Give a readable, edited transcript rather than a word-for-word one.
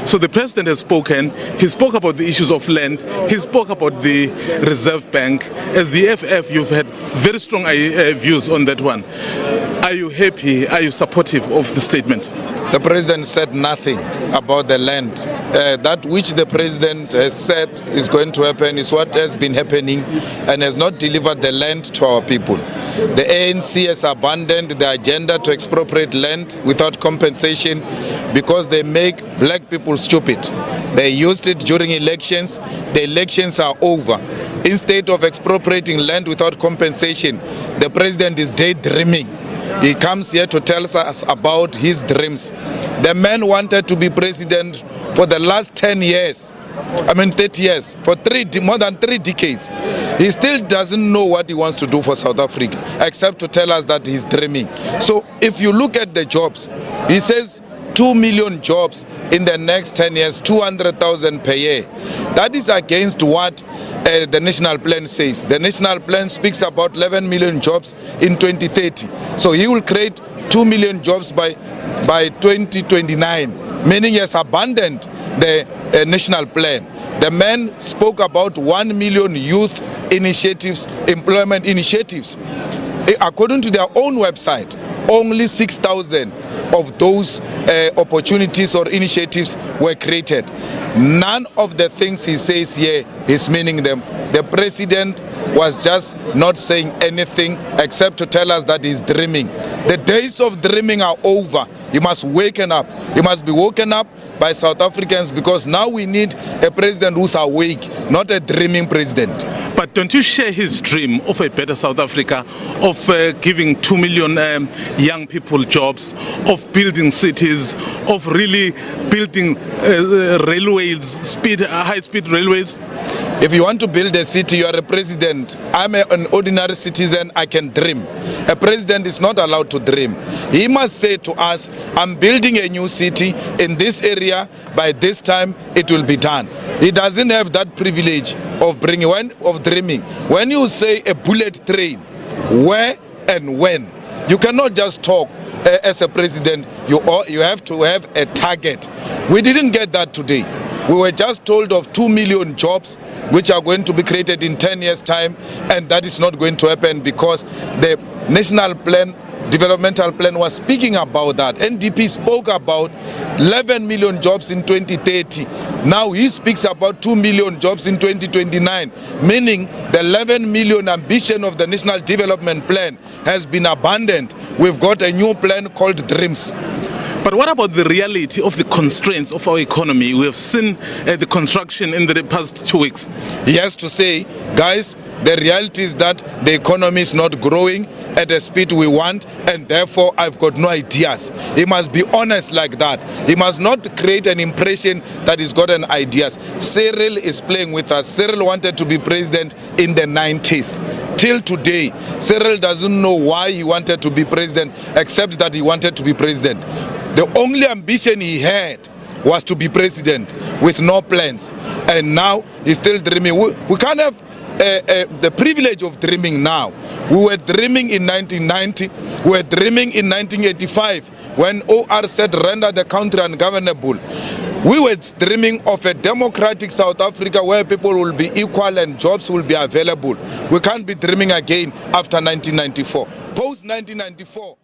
So the president has spoken. He spoke about the issues of land. He spoke about the Reserve Bank. As the FF, you've had very strong views on that one. Are you happy? Are you supportive of the statement? The president said nothing about the land. That which the president has said is going to happen is what has been happening and has not delivered the land to our people. The ANC has abandoned the agenda to expropriate land without compensation because they make black people stupid. They used it during elections. The elections are over. Instead of expropriating land without compensation, the president is daydreaming. He comes here to tell us about his dreams. The man wanted to be president for the last 30 years, for more than 3 decades. He still doesn't know what he wants to do for South Africa, except to tell us that he's dreaming. So if you look at the jobs, he says 2 million jobs in the next 10 years, 200,000 per year. That is against what the national plan says. The national plan speaks about 11 million jobs in 2030. So he will create 2 million jobs by 2029, meaning he has abandoned the national plan. The man spoke about 1 million youth initiatives, employment initiatives. According to their own website, only 6,000 of those opportunities or initiatives were created. None of the things he says here is meaning them. The president was just not saying anything except to tell us that he's dreaming. The days of dreaming are over. He must waken up. He must be woken up by South Africans, because now we need a president who's awake, not a dreaming president. But don't you share his dream of a better South Africa, of giving 2 million young people jobs, of building cities, of really building railways, high-speed railways? If you want to build a city, you are a president. I'm an ordinary citizen, I can dream. A president is not allowed to dream. He must say to us, I'm building a new city in this area, by this time it will be done. He doesn't have that privilege of dreaming. When you say a bullet train, where and when? You cannot just talk as a president. You have to have a target. We didn't get that today. We were just told of 2 million jobs which are going to be created in 10 years' time, and that is not going to happen because the national plan, developmental plan, was speaking about that. NDP spoke about 11 million jobs in 2030. Now he speaks about 2 million jobs in 2029, meaning the 11 million ambition of the national development plan has been abandoned. We've got a new plan called Dreams. But what about the reality of the constraints of our economy? We have seen the construction in the past 2 weeks. He has to say, guys, the reality is that the economy is not growing at the speed we want, and therefore I've got no ideas. He must be honest like that. He must not create an impression that he's got an ideas. Cyril is playing with us. Cyril wanted to be president in the 90s. Till today, Cyril doesn't know why he wanted to be president, except that he wanted to be president. The only ambition he had was to be president with no plans. And now he's still dreaming. We can't have the privilege of dreaming now. We were dreaming in 1990. We were dreaming in 1985 when outset rendered the country ungovernable. We were dreaming of a democratic South Africa where people will be equal and jobs will be available. We can't be dreaming again after 1994. Post 1994.